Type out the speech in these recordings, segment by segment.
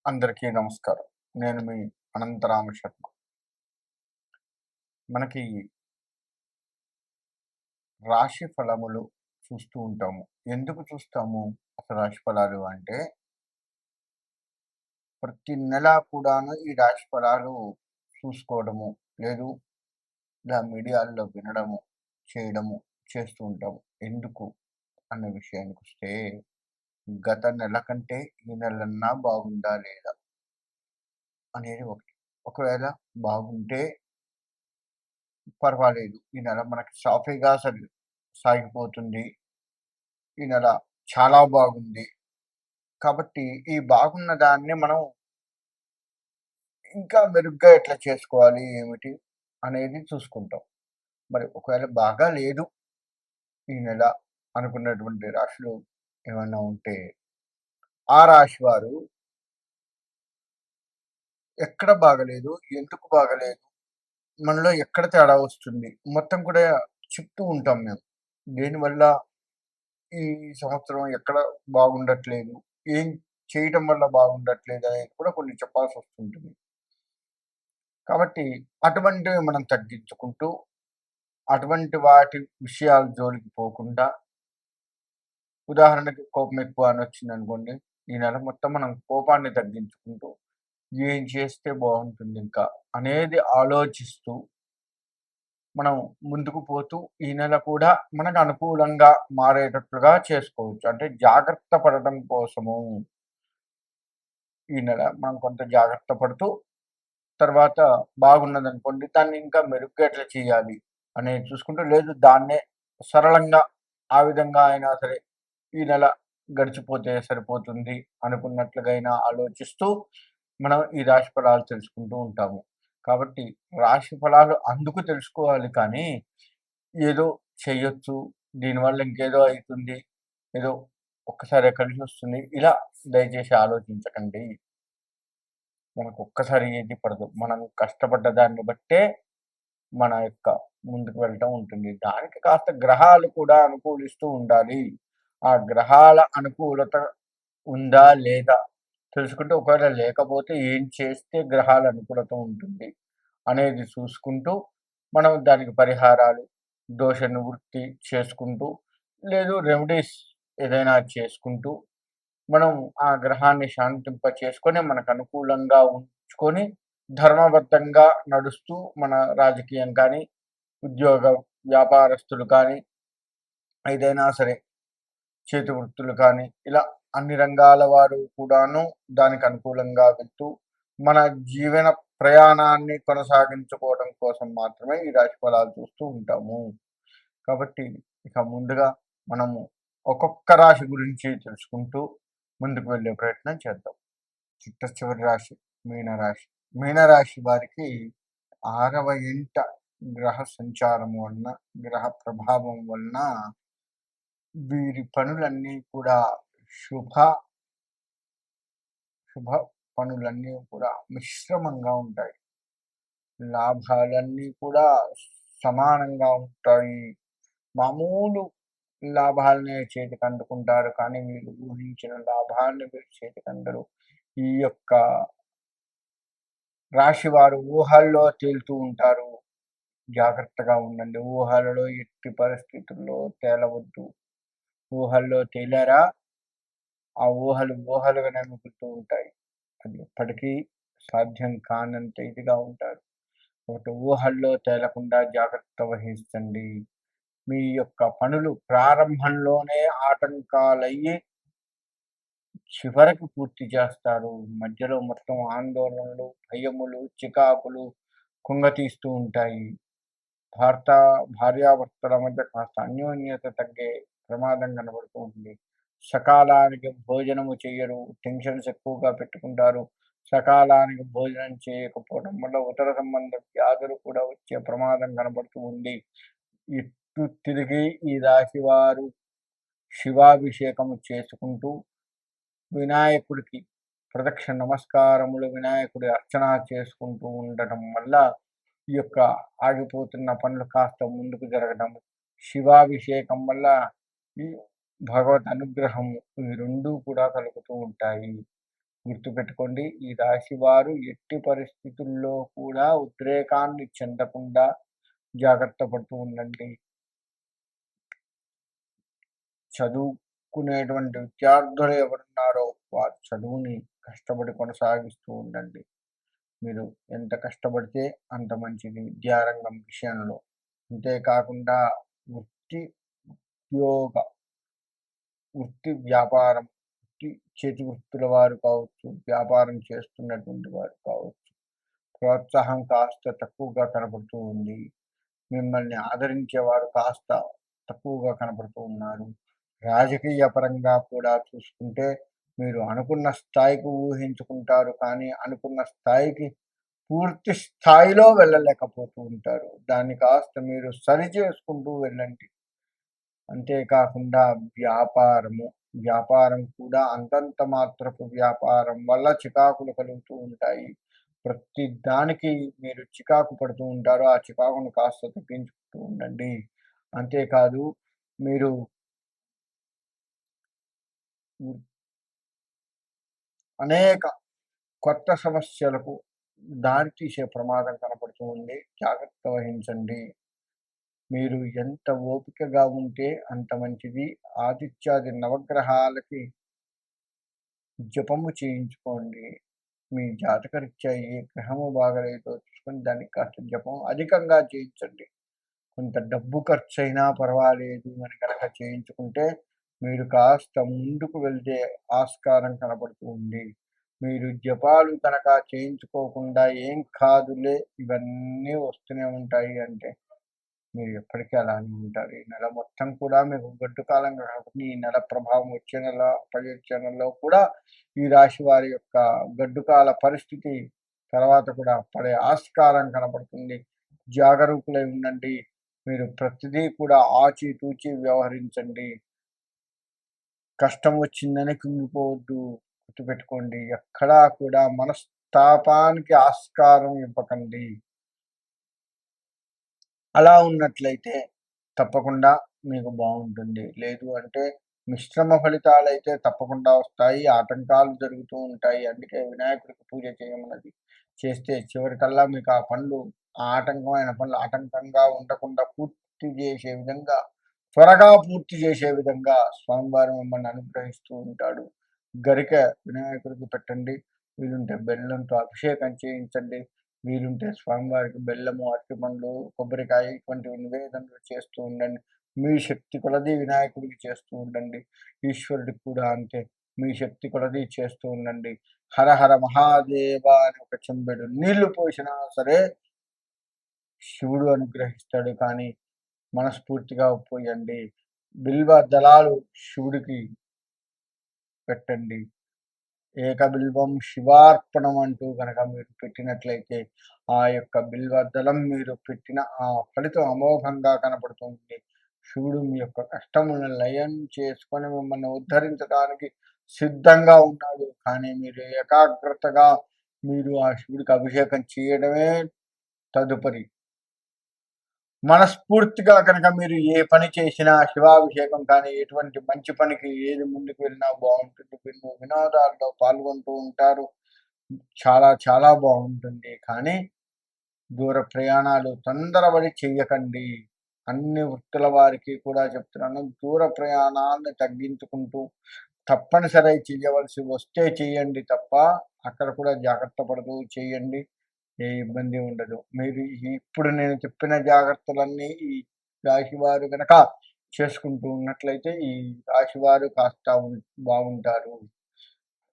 అందరికీ నమస్కారం. నేను మీ అనంతరామ శర్మ. మనకి రాశి ఫలములు చూస్తూ ఉంటాము. ఎందుకు చూస్తాము అసలు రాశి ఫలాలు అంటే, ప్రతి నెల కూడాను ఈ రాశి ఫలాలు చూసుకోవడము, లేదు ఇలా మీడియాల్లో వినడము, చేయడము చేస్తూ ఉంటాము. ఎందుకు అన్న విషయానికొస్తే, గత నెల కంటే ఈ నెలన్నా బాగుందా లేదా అనేది ఒకటి. ఒకవేళ బాగుంటే పర్వాలేదు. ఈ నెల మనకి సాఫీగా సాగిపోతుంది. ఈ నెల చాలా బాగుంది. కాబట్టి ఈ బాగున్న దాన్ని మనం ఇంకా మెరుగ్గా ఎట్లా చేసుకోవాలి, ఏమిటి అనేది చూసుకుంటాం. మరి ఒకవేళ బాగా లేదు ఈ నెల అనుకున్నటువంటి రాశులు ఏమన్నా ఉంటే, ఆ రాశి వారు ఎక్కడ బాగలేదు, ఎందుకు బాగలేదు, మనలో ఎక్కడ తేడా వస్తుంది, మొత్తం కూడా చెప్తూ ఉంటాం మేము. దేనివల్ల ఈ సంవత్సరం ఎక్కడ బాగుండట్లేదు, ఏం చేయటం వల్ల బాగుండట్లేదు అనేది కూడా కొన్ని చెప్పాల్సొస్తుంటుంది. కాబట్టి అటువంటివి మనం తగ్గించుకుంటూ, అటువంటి వాటి విషయాల జోలికి పోకుండా, ఉదాహరణకి కోపం ఎక్కువ అనొచ్చిందనుకోండి, ఈ నెల మొత్తం మనం కోపాన్ని తగ్గించుకుంటూ, ఏం చేస్తే బాగుంటుందింకా అనేది ఆలోచిస్తూ, మనం ముందుకు పోతూ ఈ నెల కూడా మనకు అనుకూలంగా మారేటట్లుగా చేసుకోవచ్చు. అంటే జాగ్రత్త పడటం కోసము ఈ నెల మనం కొంత జాగ్రత్త పడుతూ, తర్వాత బాగున్నదనుకోండి, దాన్ని ఇంకా మెరుగ్గా ఎట్లా చేయాలి అనేది చూసుకుంటూ, లేదు దాన్నే సరళంగా ఆ విధంగా అయినా సరే ఈ నెల గడిచిపోతే సరిపోతుంది అనుకున్నట్లుగా అయినా ఆలోచిస్తూ, మనం ఈ రాశి ఫలాలు తెలుసుకుంటూ ఉంటాము. కాబట్టి రాశి ఫలాలు అందుకు తెలుసుకోవాలి కానీ, ఏదో చెయ్యొచ్చు, దీనివల్ల ఇంకేదో అయితుంది, ఏదో ఒక్కసారే కలిసొస్తుంది, ఇలా దయచేసి ఆలోచించకండి. మనకు ఒక్కసారి ఏది పడదు. మనం కష్టపడ్డ దాన్ని బట్టే మన యొక్క ముందుకు వెళ్ళటం ఉంటుంది. దానికి కాస్త గ్రహాలు కూడా అనుకూలిస్తూ ఉండాలి. ఆ గ్రహాల అనుకూలత ఉందా? లేదా? తెలుసుకుంటే, ఒకవేళ లేకపోతే ఏం చేస్తే గ్రహాల అనుకూలత ఉంటుంది అనేది చూసుకుంటూ, మనం దానికి పరిహారాలు, దోష నివృత్తి చేసుకుంటూ, లేదు రెమెడీస్ ఏదైనా చేసుకుంటూ, మనం ఆ గ్రహాన్ని శాంతింప చేసుకొని, మనకు అనుకూలంగా ఉంచుకొని, ధర్మబద్ధంగా నడుస్తూ మన రాజకీయం కానీ, ఉద్యోగ వ్యాపారస్తులు కానీ, ఏదైనా సరే చేతి వృత్తులు కానీ, ఇలా అన్ని రంగాల వారు కూడాను దానికి అనుకూలంగా వెళ్తూ, మన జీవన ప్రయాణాన్ని కొనసాగించుకోవడం కోసం మాత్రమే ఈ రాశి ఫలాలు చూస్తూ ఉంటాము. కాబట్టి ఇక ముందుగా మనము ఒక్కొక్క రాశి గురించి తెలుసుకుంటూ ముందుకు వెళ్ళే ప్రయత్నం చేద్దాం. చిట్ట చివరి రాశి మీనరాశి. మీనరాశి వారికి 6వ ఇంట గ్రహ సంచారం వలన, గ్రహ ప్రభావం వలన వీరి పనులన్నీ కూడా శుభ శుభ పనులన్నీ కూడా మిశ్రమంగా ఉంటాయి. లాభాలన్నీ కూడా సమానంగా ఉంటాయి. మామూలు లాభాలనే చేతికందుకుంటారు. కానీ మీరు ఊహించిన లాభాన్ని మీరు చేతికందరు. ఈ యొక్క రాశి వారు ఊహల్లో తేలుతూ ఉంటారు. జాగ్రత్తగా ఉండండి. ఊహలలో ఎట్టి పరిస్థితుల్లో తేలవద్దు. ఊహల్లో తేలారా, ఆ ఊహలు ఊహలుగానే మిగులుతూ ఉంటాయి. అది ఎప్పటికీ సాధ్యం కానంత ఇదిగా ఉంటారు. కాబట్టి ఊహల్లో తేలకుండా జాగ్రత్త వహించండి. మీ యొక్క పనులు ప్రారంభంలోనే ఆటంకాలయ్యి చివరికి పూర్తి చేస్తారు. మధ్యలో మొత్తం ఆందోళనలు, భయములు, చికాకులు కుంగతీస్తూ ఉంటాయి. భర్త, భార్యాభర్తల మధ్య కాస్త అన్యోన్యత తగ్గే ప్రమాదం కనబడుతూ ఉంది. సకాలానికి భోజనము చెయ్యరు. టెన్షన్స్ ఎక్కువగా పెట్టుకుంటారు. సకాలానికి భోజనం చేయకపోవడం వల్ల ఉదర సంబంధ వ్యాధులు కూడా వచ్చే ప్రమాదం కనబడుతూ ఉంది. ఇటు తిరిగి ఈ రాశి వారు శివాభిషేకము చేసుకుంటూ, వినాయకుడికి ప్రదక్షిణ నమస్కారములు, వినాయకుడి అర్చన చేసుకుంటూ ఉండటం వల్ల ఈ యొక్క ఆగిపోతున్న పనులు కాస్త ముందుకు జరగడం, శివాభిషేకం వల్ల ఈ భగవద్ అనుగ్రహము, ఈ రెండూ కూడా కలుగుతూ ఉంటాయి. గుర్తుపెట్టుకోండి. ఈ రాశి వారు ఎట్టి పరిస్థితుల్లో కూడా ఉద్రేకాన్ని చెందకుండా జాగ్రత్త పడుతూ ఉండండి. చదువుకునేటువంటి విద్యార్థులు ఎవరున్నారో వారు చదువుని కష్టపడి కొనసాగిస్తూ ఉండండి. మీరు ఎంత కష్టపడితే అంత మంచిది విద్యారంగం విషయంలో. అంతేకాకుండా వృత్తి, ఉద్యోగ, వ్యాపారం, చేతి వృత్తుల వారు కావచ్చు, వ్యాపారం చేస్తున్నటువంటి వారు కావచ్చు, ప్రోత్సాహం కాస్త తక్కువగా కనపడుతూ ఉంది. మిమ్మల్ని ఆదరించేవారు కాస్త తక్కువగా కనపడుతూ ఉన్నారు. రాజకీయ పరంగా కూడా చూసుకుంటే మీరు అనుకున్న స్థాయికి ఊహించుకుంటారు, కానీ అనుకున్న స్థాయికి పూర్తి స్థాయిలో వెళ్ళలేకపోతూ ఉంటారు. దాన్ని కాస్త మీరు సరి చేసుకుంటూ వెళ్ళండి. అంతేకాకుండా వ్యాపారం కూడా అంతంత మాత్రపు వ్యాపారం వల్ల చికాకులు కలుగుతూ ఉంటాయి. ప్రతి దానికి మీరు చికాకు పడుతూ ఉంటారు. ఆ చికాకును కాస్త తగ్గించుకుంటూ ఉండండి. అంతేకాదు మీరు అనేక కొత్త సమస్యలకు దారితీసే ప్రమాదం కనపడుతూ ఉంది. జాగ్రత్త వహించండి. మీరు ఎంత ఓపికగా ఉంటే అంత మంచిది. ఆదిత్యాది నవగ్రహాలకి జపము చేయించుకోండి. మీ జాతకరీత్యా ఏ గ్రహము బాగలేదో చూసుకొని దానికి కాస్త జపం అధికంగా చేయించండి. కొంత డబ్బు ఖర్చయినా పర్వాలేదు అని కనుక చేయించుకుంటే మీరు కాస్త ముందుకు వెళ్తే ఆస్కారం కనబడుతూ ఉంది. మీరు జపాలు కనుక చేయించుకోకుండా ఏం కాదులే ఇవన్నీ వస్తూనే ఉంటాయి అంటే మీరు ఎప్పటికీ అలానే ఉంటారు. ఈ నెల మొత్తం కూడా మీకు గడ్డు కాలం కాబట్టి ఈ నెల ప్రభావం వచ్చే నెల, వచ్చే నెలలో కూడా ఈ రాశి వారి యొక్క గడ్డు కాల పరిస్థితి తర్వాత కూడా పడే ఆస్కారం కనబడుతుంది. జాగరూకులై ఉండండి. మీరు ప్రతిదీ కూడా ఆచితూచి వ్యవహరించండి. కష్టం వచ్చిందని కుంగిపోవద్దు. గుర్తుపెట్టుకోండి. ఎక్కడా కూడా మనస్తాపానికి ఆస్కారం ఇవ్వకండి. అలా ఉన్నట్లయితే తప్పకుండా మీకు బాగుంటుంది. లేదు అంటే మిశ్రమ ఫలితాలైతే తప్పకుండా వస్తాయి. ఆటంకాలు జరుగుతూ ఉంటాయి. అందుకే వినాయకుడికి పూజ చేయమన్నది. చేస్తే చివరికల్లా మీకు ఆ పనులు ఆటంకమైన పనులు ఆటంకంగా ఉండకుండా పూర్తి చేసే విధంగా, త్వరగా పూర్తి చేసే విధంగా స్వామివారు మిమ్మల్ని అనుగ్రహిస్తూ ఉంటాడు. గరిక వినాయకుడికి పెట్టండి. వీలుంటే బెల్లంతో అభిషేకం చేయించండి. వీలుంటే స్వామివారికి బెల్లము, అరటిపండ్లు, కొబ్బరికాయ ఇటువంటివి నివేదనలు చేస్తూ ఉండండి. మీ శక్తి కొలది వినాయకుడికి చేస్తూ ఉండండి. ఈశ్వరుడికి కూడా అంతే. మీ శక్తి కొలది చేస్తూ ఉండండి. హర హర మహాదేవ అని ఒక చెంబెడు నీళ్లు పోసినా సరే శివుడు అనుగ్రహిస్తాడు. కానీ మనస్ఫూర్తిగా పోయండి. బిల్వ దళాలు శివుడికి పెట్టండి. ఏకబిల్వం శివార్పణం అంటూ కనుక మీరు పెట్టినట్లయితే ఆ యొక్క బిల్వదళం మీరు పెట్టిన ఆ ఫలితం అమోఘంగా కనపడుతుంది. శివుడు మీ యొక్క కష్టములను లయం చేసుకొని మిమ్మల్ని ఉద్ధరించడానికి సిద్ధంగా ఉన్నాడు. కానీ మీరు ఏకాగ్రతగా మీరు ఆ శివుడికి అభిషేకం చేయడమే తదుపరి. మనస్ఫూర్తిగా కనుక మీరు ఏ పని చేసినా శివాభిషేకం కానీ ఎటువంటి మంచి పనికి ఏది ముందుకు వెళ్ళినా బాగుంటుంది. మీరు వినోదాల్లో పాల్గొంటూ ఉంటారు. చాలా చాలా బాగుంటుంది. కానీ దూర ప్రయాణాలు తొందరపడి చెయ్యకండి. అన్ని వృత్తుల వారికి కూడా చెప్తున్నాను. దూర ప్రయాణాలను తగ్గించుకుంటూ తప్పనిసరి చెయ్యవలసి వస్తే చెయ్యండి తప్ప అక్కడ కూడా జాగ్రత్త పడుతూ చెయ్యండి. ఏ ఇబ్బంది ఉండదు. మీరు ఇప్పుడు నేను చెప్పిన జాగ్రత్తలన్నీ ఈ రాశివారు గనక చేసుకుంటూ ఉన్నట్లయితే ఈ రాశివారు కాస్త బాగుంటారు.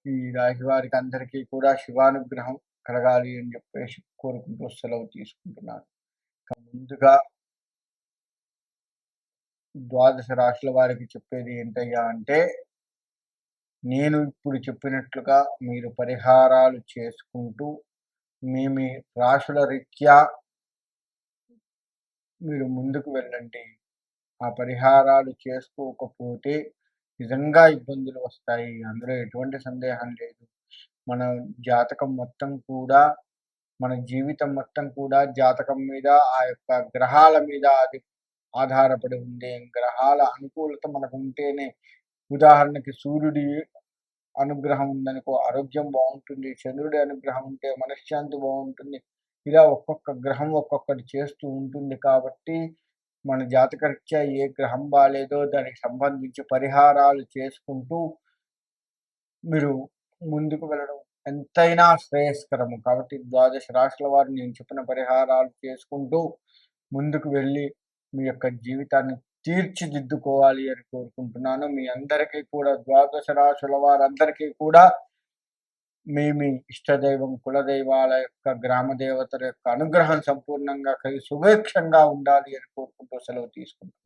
ఈ రాశివారికి అందరికీ కూడా శివానుగ్రహం కలగాలి అని చెప్పేసి కోరుకుంటూ సెలవు తీసుకుంటున్నాను. ముందుగా ద్వాదశ రాశుల వారికి చెప్పేది ఏంటయ్యా అంటే, నేను ఇప్పుడు చెప్పినట్లుగా మీరు పరిహారాలు చేసుకుంటూ మీ రాశుల రీత్యా మీరు ముందుకు వెళ్ళండి. ఆ పరిహారాలు చేసుకోకపోతే నిజంగా ఇబ్బందులు వస్తాయి. అందులో ఎటువంటి సందేహం లేదు. మన జాతకం మొత్తం కూడా మన జీవితం మొత్తం కూడా జాతకం మీద, ఆ యొక్క గ్రహాల మీద అది ఆధారపడి ఉంది. గ్రహాల అనుకూలత మనకు ఉంటేనే ఉదాహరణకి సూర్యుడి అనుగ్రహం ఉందనుకో ఆరోగ్యం బావుంటుంది. చంద్రుడి అనుగ్రహం ఉంటే మనశ్శాంతి బావుంటుంది. ఇలా ఒక్కొక్క గ్రహం ఒక్కొక్కటి చేస్తూ ఉంటుంది కాబట్టి, మన జాతకరీత్యా ఏ గ్రహం బాలేదో దానికి సంబంధించి పరిహారాలు చేసుకుంటూ మీరు ముందుకు వెళ్ళడం ఎంతైనా శ్రేయస్కరము. కాబట్టి ద్వాదశ రాశుల వారు నేను చెప్పిన పరిహారాలు చేసుకుంటూ ముందుకు వెళ్ళి మీ యొక్క జీవితాన్ని తీర్చిదిద్దుకోవాలి అని కోరుకుంటున్నాను. మీ అందరికీ కూడా ద్వాదశ రాశుల వారందరికీ కూడా మీ ఇష్టదైవం, కులదైవాల యొక్క గ్రామ దేవతల యొక్క అనుగ్రహం సంపూర్ణంగా కలిగి సుభిక్షంగా ఉండాలి అని కోరుకుంటూ సెలవు తీసుకుంటున్నాను.